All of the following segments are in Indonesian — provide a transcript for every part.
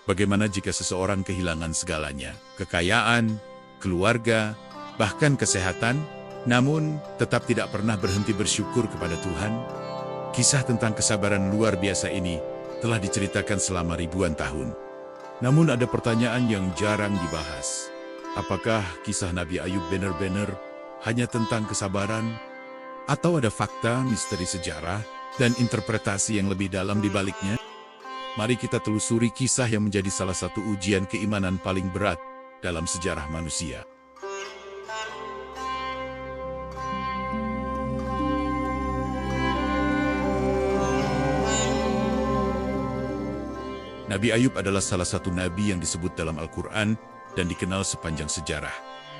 Bagaimana jika seseorang kehilangan segalanya, kekayaan, keluarga, bahkan kesehatan, namun tetap tidak pernah berhenti bersyukur kepada Tuhan? Kisah tentang kesabaran luar biasa ini telah diceritakan selama ribuan tahun. Namun ada pertanyaan yang jarang dibahas. Apakah kisah Nabi Ayub benar-benar hanya tentang kesabaran? Atau ada fakta, misteri sejarah, dan interpretasi yang lebih dalam di baliknya? Mari kita telusuri kisah yang menjadi salah satu ujian keimanan paling berat dalam sejarah manusia. Nabi Ayub adalah salah satu nabi yang disebut dalam Al-Quran dan dikenal sepanjang sejarah.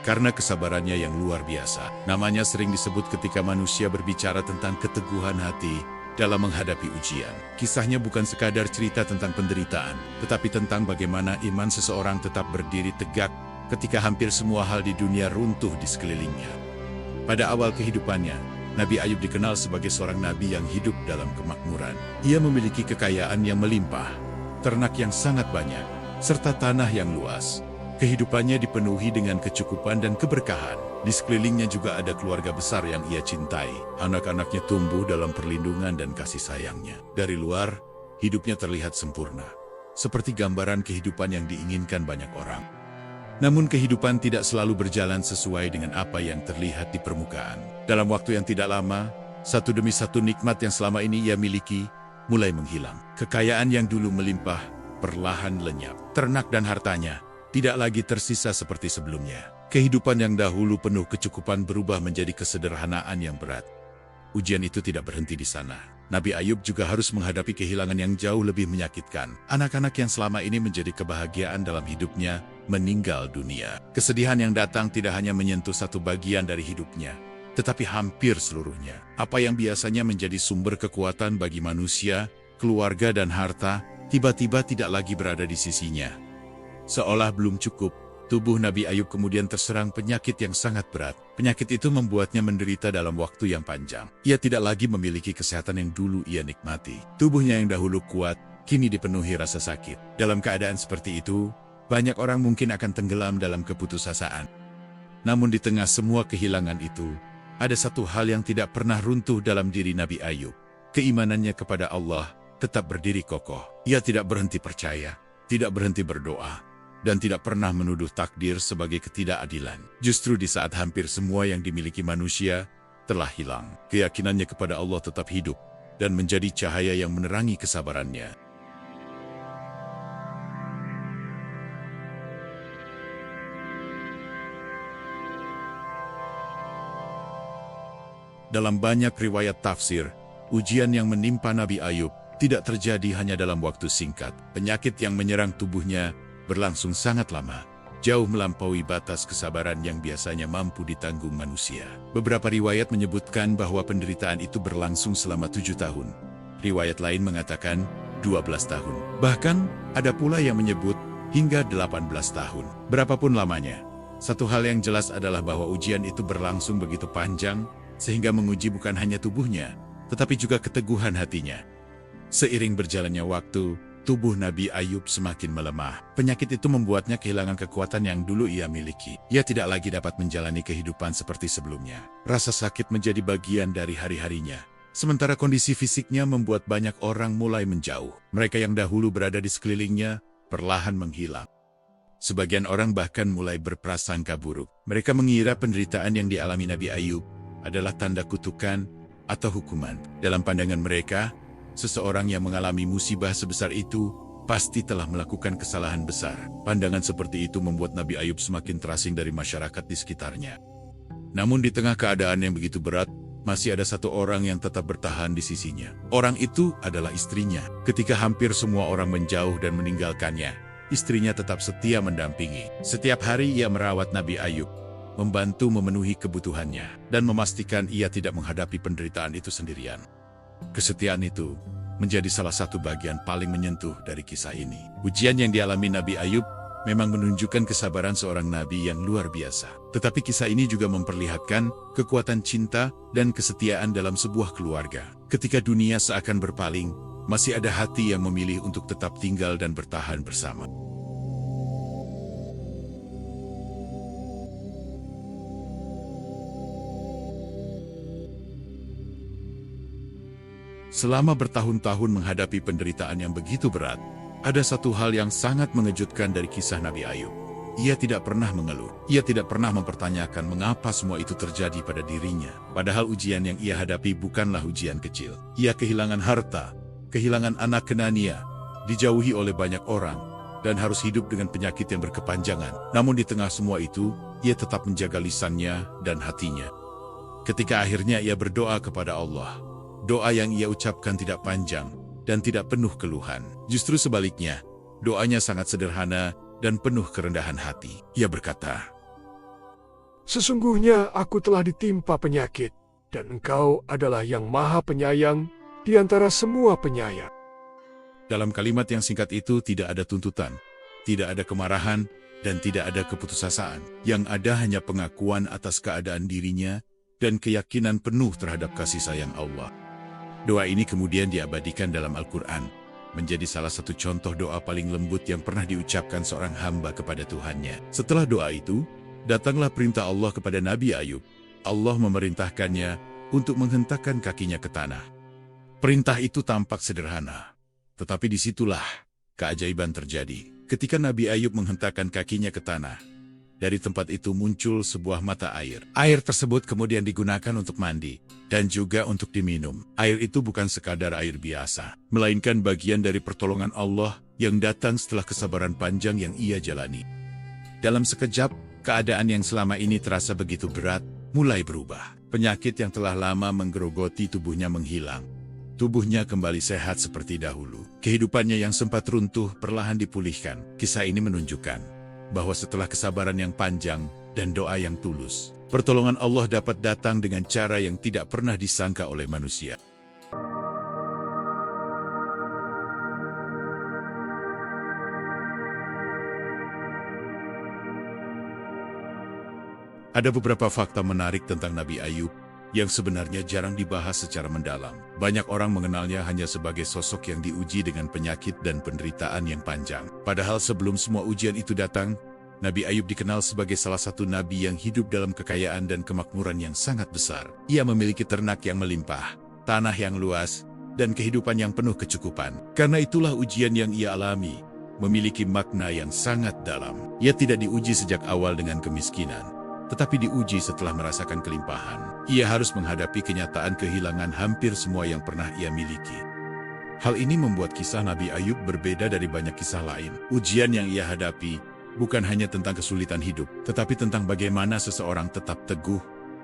Karena kesabarannya yang luar biasa, namanya sering disebut ketika manusia berbicara tentang keteguhan hati dalam menghadapi ujian. Kisahnya bukan sekadar cerita tentang penderitaan, tetapi tentang bagaimana iman seseorang tetap berdiri tegak ketika hampir semua hal di dunia runtuh di sekelilingnya. Pada awal kehidupannya, Nabi Ayub dikenal sebagai seorang nabi yang hidup dalam kemakmuran. Ia memiliki kekayaan yang melimpah, ternak yang sangat banyak, serta tanah yang luas. Kehidupannya dipenuhi dengan kecukupan dan keberkahan. Di sekelilingnya juga ada keluarga besar yang ia cintai. Anak-anaknya tumbuh dalam perlindungan dan kasih sayangnya. Dari luar, hidupnya terlihat sempurna, seperti gambaran kehidupan yang diinginkan banyak orang. Namun kehidupan tidak selalu berjalan sesuai dengan apa yang terlihat di permukaan. Dalam waktu yang tidak lama, satu demi satu nikmat yang selama ini ia miliki mulai menghilang. Kekayaan yang dulu melimpah perlahan lenyap. Ternak dan hartanya tidak lagi tersisa seperti sebelumnya. Kehidupan yang dahulu penuh kecukupan berubah menjadi kesederhanaan yang berat. Ujian itu tidak berhenti di sana. Nabi Ayub juga harus menghadapi kehilangan yang jauh lebih menyakitkan. Anak-anak yang selama ini menjadi kebahagiaan dalam hidupnya meninggal dunia. Kesedihan yang datang tidak hanya menyentuh satu bagian dari hidupnya, tetapi hampir seluruhnya. Apa yang biasanya menjadi sumber kekuatan bagi manusia, keluarga dan harta, tiba-tiba tidak lagi berada di sisinya. Seolah belum cukup, tubuh Nabi Ayub kemudian terserang penyakit yang sangat berat. Penyakit itu membuatnya menderita dalam waktu yang panjang. Ia tidak lagi memiliki kesehatan yang dulu ia nikmati. Tubuhnya yang dahulu kuat, kini dipenuhi rasa sakit. Dalam keadaan seperti itu, banyak orang mungkin akan tenggelam dalam keputusasaan. Namun di tengah semua kehilangan itu, ada satu hal yang tidak pernah runtuh dalam diri Nabi Ayub. Keimanannya kepada Allah tetap berdiri kokoh. Ia tidak berhenti percaya, tidak berhenti berdoa, dan tidak pernah menuduh takdir sebagai ketidakadilan. Justru di saat hampir semua yang dimiliki manusia telah hilang, keyakinannya kepada Allah tetap hidup dan menjadi cahaya yang menerangi kesabarannya. Dalam banyak riwayat tafsir, ujian yang menimpa Nabi Ayub tidak terjadi hanya dalam waktu singkat. Penyakit yang menyerang tubuhnya berlangsung sangat lama, jauh melampaui batas kesabaran yang biasanya mampu ditanggung manusia. Beberapa riwayat menyebutkan bahwa penderitaan itu berlangsung selama 7 tahun. Riwayat lain mengatakan 12 tahun. Bahkan, ada pula yang menyebut hingga 18 tahun. Berapapun lamanya, satu hal yang jelas adalah bahwa ujian itu berlangsung begitu panjang, sehingga menguji bukan hanya tubuhnya, tetapi juga keteguhan hatinya. Seiring berjalannya waktu, tubuh Nabi Ayub semakin melemah. Penyakit itu membuatnya kehilangan kekuatan yang dulu ia miliki. Ia tidak lagi dapat menjalani kehidupan seperti sebelumnya. Rasa sakit menjadi bagian dari hari-harinya. Sementara kondisi fisiknya membuat banyak orang mulai menjauh. Mereka yang dahulu berada di sekelilingnya perlahan menghilang. Sebagian orang bahkan mulai berprasangka buruk. Mereka mengira penderitaan yang dialami Nabi Ayub adalah tanda kutukan atau hukuman. Dalam pandangan mereka, seseorang yang mengalami musibah sebesar itu pasti telah melakukan kesalahan besar. Pandangan seperti itu membuat Nabi Ayub semakin terasing dari masyarakat di sekitarnya. Namun di tengah keadaan yang begitu berat, masih ada satu orang yang tetap bertahan di sisinya. Orang itu adalah istrinya. Ketika hampir semua orang menjauh dan meninggalkannya, istrinya tetap setia mendampingi. Setiap hari ia merawat Nabi Ayub, membantu memenuhi kebutuhannya, dan memastikan ia tidak menghadapi penderitaan itu sendirian. Kesetiaan itu menjadi salah satu bagian paling menyentuh dari kisah ini. Ujian yang dialami Nabi Ayub memang menunjukkan kesabaran seorang nabi yang luar biasa. Tetapi kisah ini juga memperlihatkan kekuatan cinta dan kesetiaan dalam sebuah keluarga. Ketika dunia seakan berpaling, masih ada hati yang memilih untuk tetap tinggal dan bertahan bersama. Selama bertahun-tahun menghadapi penderitaan yang begitu berat, ada satu hal yang sangat mengejutkan dari kisah Nabi Ayub. Ia tidak pernah mengeluh. Ia tidak pernah mempertanyakan mengapa semua itu terjadi pada dirinya. Padahal ujian yang ia hadapi bukanlah ujian kecil. Ia kehilangan harta, kehilangan anak Kenania, dijauhi oleh banyak orang, dan harus hidup dengan penyakit yang berkepanjangan. Namun di tengah semua itu, ia tetap menjaga lisannya dan hatinya. Ketika akhirnya ia berdoa kepada Allah, doa yang ia ucapkan tidak panjang dan tidak penuh keluhan. Justru sebaliknya, doanya sangat sederhana dan penuh kerendahan hati. Ia berkata, "Sesungguhnya aku telah ditimpa penyakit, dan Engkau adalah yang Maha Penyayang di antara semua penyayang." Dalam kalimat yang singkat itu tidak ada tuntutan, tidak ada kemarahan, dan tidak ada keputusasaan. Yang ada hanya pengakuan atas keadaan dirinya dan keyakinan penuh terhadap kasih sayang Allah. Doa ini kemudian diabadikan dalam Al-Quran, menjadi salah satu contoh doa paling lembut yang pernah diucapkan seorang hamba kepada Tuhannya. Setelah doa itu, datanglah perintah Allah kepada Nabi Ayub. Allah memerintahkannya untuk menghentakkan kakinya ke tanah. Perintah itu tampak sederhana, tetapi disitulah keajaiban terjadi. Ketika Nabi Ayub menghentakkan kakinya ke tanah, dari tempat itu muncul sebuah mata air. Air tersebut kemudian digunakan untuk mandi dan juga untuk diminum. Air itu bukan sekadar air biasa, melainkan bagian dari pertolongan Allah yang datang setelah kesabaran panjang yang ia jalani. Dalam sekejap, keadaan yang selama ini terasa begitu berat mulai berubah. Penyakit yang telah lama menggerogoti tubuhnya menghilang. Tubuhnya kembali sehat seperti dahulu. Kehidupannya yang sempat runtuh perlahan dipulihkan. Kisah ini menunjukkan bahwa setelah kesabaran yang panjang dan doa yang tulus, pertolongan Allah dapat datang dengan cara yang tidak pernah disangka oleh manusia. Ada beberapa fakta menarik tentang Nabi Ayub yang sebenarnya jarang dibahas secara mendalam. Banyak orang mengenalnya hanya sebagai sosok yang diuji dengan penyakit dan penderitaan yang panjang. Padahal sebelum semua ujian itu datang, Nabi Ayub dikenal sebagai salah satu nabi yang hidup dalam kekayaan dan kemakmuran yang sangat besar. Ia memiliki ternak yang melimpah, tanah yang luas, dan kehidupan yang penuh kecukupan. Karena itulah ujian yang ia alami memiliki makna yang sangat dalam. Ia tidak diuji sejak awal dengan kemiskinan, tetapi diuji setelah merasakan kelimpahan. Ia harus menghadapi kenyataan kehilangan hampir semua yang pernah ia miliki. Hal ini membuat kisah Nabi Ayub berbeda dari banyak kisah lain. Ujian yang ia hadapi bukan hanya tentang kesulitan hidup, tetapi tentang bagaimana seseorang tetap teguh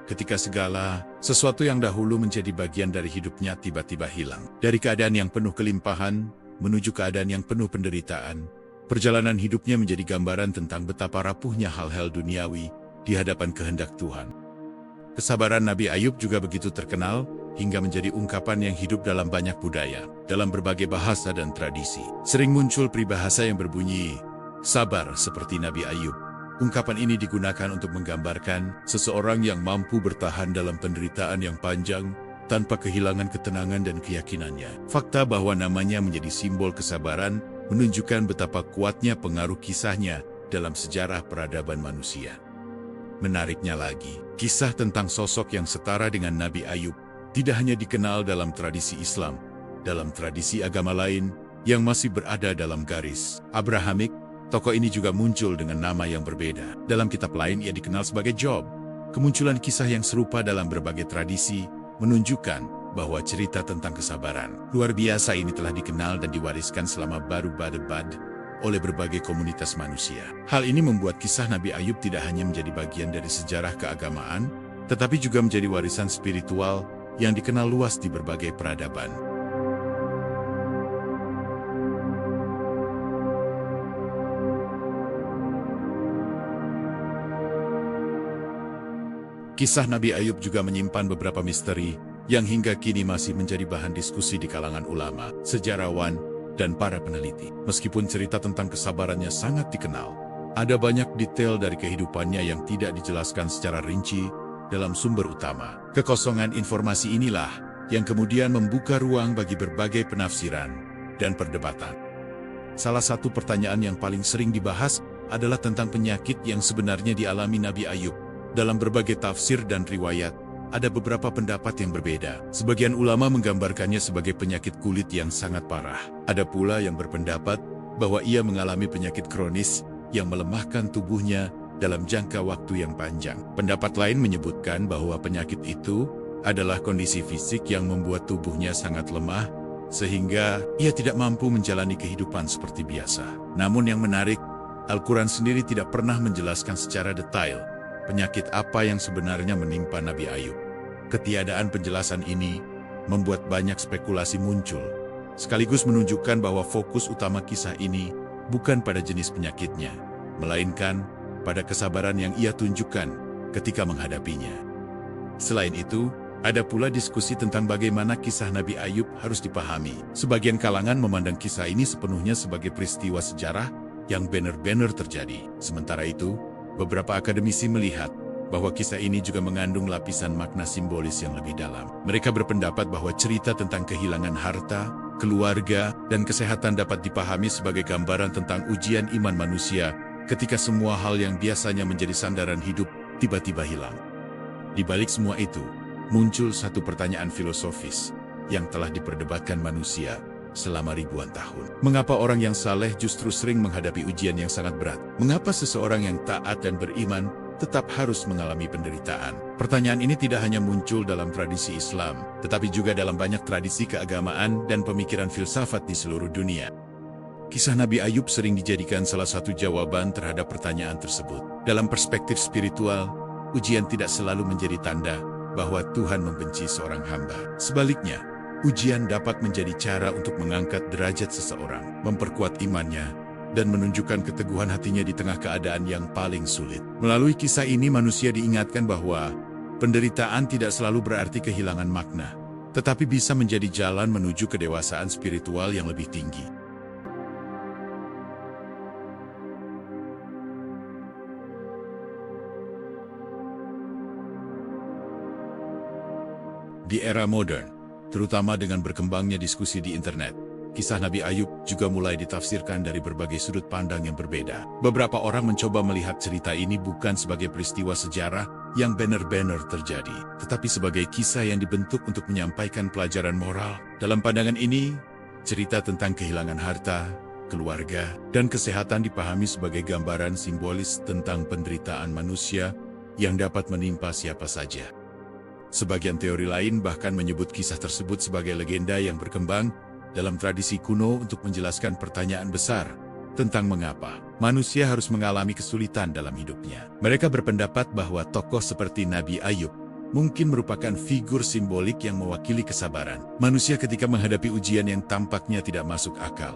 ketika segala sesuatu yang dahulu menjadi bagian dari hidupnya tiba-tiba hilang. Dari keadaan yang penuh kelimpahan menuju keadaan yang penuh penderitaan, perjalanan hidupnya menjadi gambaran tentang betapa rapuhnya hal-hal duniawi di hadapan kehendak Tuhan. Kesabaran Nabi Ayub juga begitu terkenal hingga menjadi ungkapan yang hidup dalam banyak budaya. Dalam berbagai bahasa dan tradisi, sering muncul peribahasa yang berbunyi, "Sabar seperti Nabi Ayub." Ungkapan ini digunakan untuk menggambarkan seseorang yang mampu bertahan dalam penderitaan yang panjang tanpa kehilangan ketenangan dan keyakinannya. Fakta bahwa namanya menjadi simbol kesabaran menunjukkan betapa kuatnya pengaruh kisahnya dalam sejarah peradaban manusia. Menariknya lagi, kisah tentang sosok yang setara dengan Nabi Ayub tidak hanya dikenal dalam tradisi Islam, dalam tradisi agama lain yang masih berada dalam garis Abrahamik, tokoh ini juga muncul dengan nama yang berbeda. Dalam kitab lain ia dikenal sebagai Job. Kemunculan kisah yang serupa dalam berbagai tradisi menunjukkan bahwa cerita tentang kesabaran luar biasa ini telah dikenal dan diwariskan selama berabad-abad oleh berbagai komunitas manusia. Hal ini membuat kisah Nabi Ayub tidak hanya menjadi bagian dari sejarah keagamaan, tetapi juga menjadi warisan spiritual yang dikenal luas di berbagai peradaban. Kisah Nabi Ayub juga menyimpan beberapa misteri yang hingga kini masih menjadi bahan diskusi di kalangan ulama, sejarawan, dan para peneliti. Meskipun cerita tentang kesabarannya sangat dikenal, ada banyak detail dari kehidupannya yang tidak dijelaskan secara rinci dalam sumber utama. Kekosongan informasi inilah yang kemudian membuka ruang bagi berbagai penafsiran dan perdebatan. Salah satu pertanyaan yang paling sering dibahas adalah tentang penyakit yang sebenarnya dialami Nabi Ayub. Dalam berbagai tafsir dan riwayat, ada beberapa pendapat yang berbeda. Sebagian ulama menggambarkannya sebagai penyakit kulit yang sangat parah. Ada pula yang berpendapat bahwa ia mengalami penyakit kronis yang melemahkan tubuhnya dalam jangka waktu yang panjang. Pendapat lain menyebutkan bahwa penyakit itu adalah kondisi fisik yang membuat tubuhnya sangat lemah, sehingga ia tidak mampu menjalani kehidupan seperti biasa. Namun yang menarik, Al-Quran sendiri tidak pernah menjelaskan secara detail penyakit apa yang sebenarnya menimpa Nabi Ayub. Ketiadaan penjelasan ini membuat banyak spekulasi muncul, sekaligus menunjukkan bahwa fokus utama kisah ini bukan pada jenis penyakitnya, melainkan pada kesabaran yang ia tunjukkan ketika menghadapinya. Selain itu, ada pula diskusi tentang bagaimana kisah Nabi Ayub harus dipahami. Sebagian kalangan memandang kisah ini sepenuhnya sebagai peristiwa sejarah yang benar-benar terjadi. Sementara itu, beberapa akademisi melihat bahwa kisah ini juga mengandung lapisan makna simbolis yang lebih dalam. Mereka berpendapat bahwa cerita tentang kehilangan harta, keluarga, dan kesehatan dapat dipahami sebagai gambaran tentang ujian iman manusia ketika semua hal yang biasanya menjadi sandaran hidup tiba-tiba hilang. Di balik semua itu, muncul satu pertanyaan filosofis yang telah diperdebatkan manusia selama ribuan tahun. Mengapa orang yang saleh justru sering menghadapi ujian yang sangat berat? Mengapa seseorang yang taat dan beriman tetap harus mengalami penderitaan? Pertanyaan ini tidak hanya muncul dalam tradisi Islam, tetapi juga dalam banyak tradisi keagamaan dan pemikiran filsafat di seluruh dunia. Kisah Nabi Ayub sering dijadikan salah satu jawaban terhadap pertanyaan tersebut. Dalam perspektif spiritual, ujian tidak selalu menjadi tanda bahwa Tuhan membenci seorang hamba. Sebaliknya, ujian dapat menjadi cara untuk mengangkat derajat seseorang, memperkuat imannya, dan menunjukkan keteguhan hatinya di tengah keadaan yang paling sulit. Melalui kisah ini manusia diingatkan bahwa penderitaan tidak selalu berarti kehilangan makna, tetapi bisa menjadi jalan menuju kedewasaan spiritual yang lebih tinggi. Di era modern, terutama dengan berkembangnya diskusi di internet, kisah Nabi Ayub juga mulai ditafsirkan dari berbagai sudut pandang yang berbeda. Beberapa orang mencoba melihat cerita ini bukan sebagai peristiwa sejarah yang benar-benar terjadi, tetapi sebagai kisah yang dibentuk untuk menyampaikan pelajaran moral. Dalam pandangan ini, cerita tentang kehilangan harta, keluarga, dan kesehatan dipahami sebagai gambaran simbolis tentang penderitaan manusia yang dapat menimpa siapa saja. Sebagian teori lain bahkan menyebut kisah tersebut sebagai legenda yang berkembang dalam tradisi kuno untuk menjelaskan pertanyaan besar tentang mengapa manusia harus mengalami kesulitan dalam hidupnya. Mereka berpendapat bahwa tokoh seperti Nabi Ayub mungkin merupakan figur simbolik yang mewakili kesabaran manusia ketika menghadapi ujian yang tampaknya tidak masuk akal.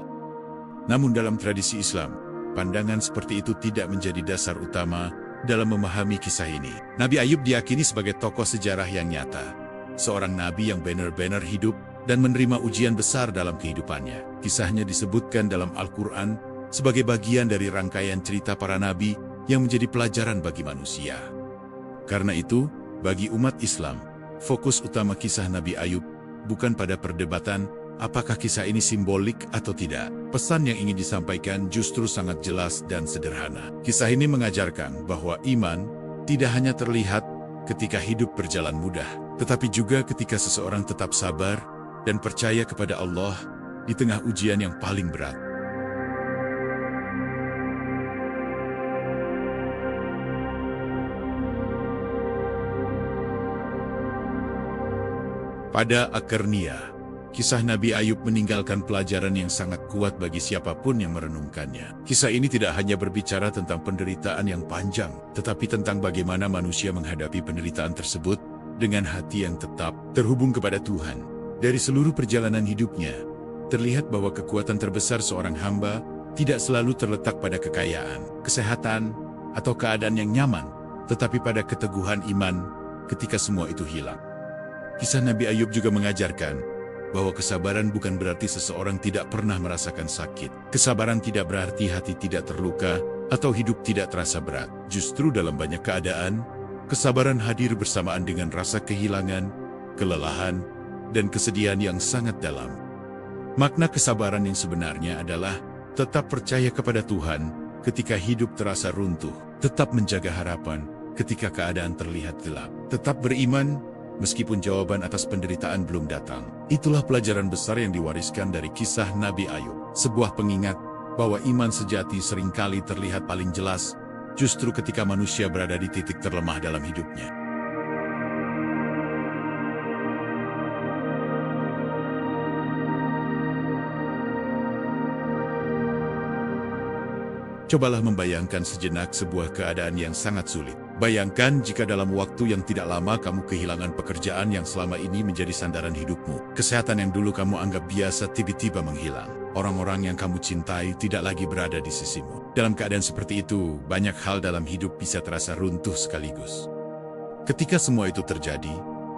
Namun dalam tradisi Islam, pandangan seperti itu tidak menjadi dasar utama dalam memahami kisah ini. Nabi Ayub diyakini sebagai tokoh sejarah yang nyata, seorang nabi yang benar-benar hidup dan menerima ujian besar dalam kehidupannya. Kisahnya disebutkan dalam Al-Quran sebagai bagian dari rangkaian cerita para nabi yang menjadi pelajaran bagi manusia. Karena itu, bagi umat Islam, fokus utama kisah Nabi Ayub bukan pada perdebatan apakah kisah ini simbolik atau tidak. Pesan yang ingin disampaikan justru sangat jelas dan sederhana. Kisah ini mengajarkan bahwa iman tidak hanya terlihat ketika hidup berjalan mudah, tetapi juga ketika seseorang tetap sabar dan percaya kepada Allah di tengah ujian yang paling berat. Pada akarnya, kisah Nabi Ayub meninggalkan pelajaran yang sangat kuat bagi siapapun yang merenungkannya. Kisah ini tidak hanya berbicara tentang penderitaan yang panjang, tetapi tentang bagaimana manusia menghadapi penderitaan tersebut dengan hati yang tetap terhubung kepada Tuhan. Dari seluruh perjalanan hidupnya, terlihat bahwa kekuatan terbesar seorang hamba tidak selalu terletak pada kekayaan, kesehatan, atau keadaan yang nyaman, tetapi pada keteguhan iman ketika semua itu hilang. Kisah Nabi Ayub juga mengajarkan bahwa kesabaran bukan berarti seseorang tidak pernah merasakan sakit. Kesabaran tidak berarti hati tidak terluka atau hidup tidak terasa berat. Justru dalam banyak keadaan, kesabaran hadir bersamaan dengan rasa kehilangan, kelelahan, dan kesedihan yang sangat dalam. Makna kesabaran yang sebenarnya adalah tetap percaya kepada Tuhan ketika hidup terasa runtuh, tetap menjaga harapan ketika keadaan terlihat gelap, tetap beriman meskipun jawaban atas penderitaan belum datang. Itulah pelajaran besar yang diwariskan dari kisah Nabi Ayub, sebuah pengingat bahwa iman sejati seringkali terlihat paling jelas justru ketika manusia berada di titik terlemah dalam hidupnya. Cobalah membayangkan sejenak sebuah keadaan yang sangat sulit. Bayangkan jika dalam waktu yang tidak lama kamu kehilangan pekerjaan yang selama ini menjadi sandaran hidupmu. Kesehatan yang dulu kamu anggap biasa tiba-tiba menghilang. Orang-orang yang kamu cintai tidak lagi berada di sisimu. Dalam keadaan seperti itu, banyak hal dalam hidup bisa terasa runtuh sekaligus. Ketika semua itu terjadi,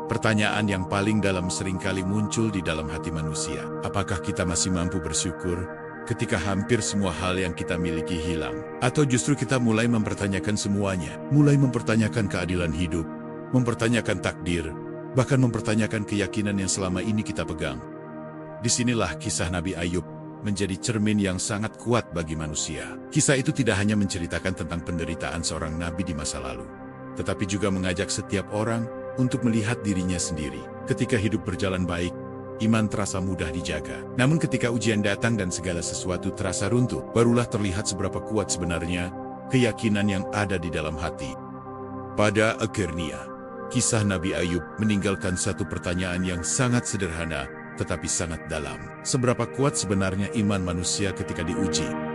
pertanyaan yang paling dalam seringkali muncul di dalam hati manusia. Apakah kita masih mampu bersyukur ketika hampir semua hal yang kita miliki hilang? Atau justru kita mulai mempertanyakan semuanya, mulai mempertanyakan keadilan hidup, mempertanyakan takdir, bahkan mempertanyakan keyakinan yang selama ini kita pegang. Disinilah kisah Nabi Ayub menjadi cermin yang sangat kuat bagi manusia. Kisah itu tidak hanya menceritakan tentang penderitaan seorang nabi di masa lalu, tetapi juga mengajak setiap orang untuk melihat dirinya sendiri. Ketika hidup berjalan baik, iman terasa mudah dijaga. Namun ketika ujian datang dan segala sesuatu terasa runtuh, barulah terlihat seberapa kuat sebenarnya keyakinan yang ada di dalam hati. Pada akhirnya, kisah Nabi Ayub meninggalkan satu pertanyaan yang sangat sederhana, tetapi sangat dalam. Seberapa kuat sebenarnya iman manusia ketika diuji?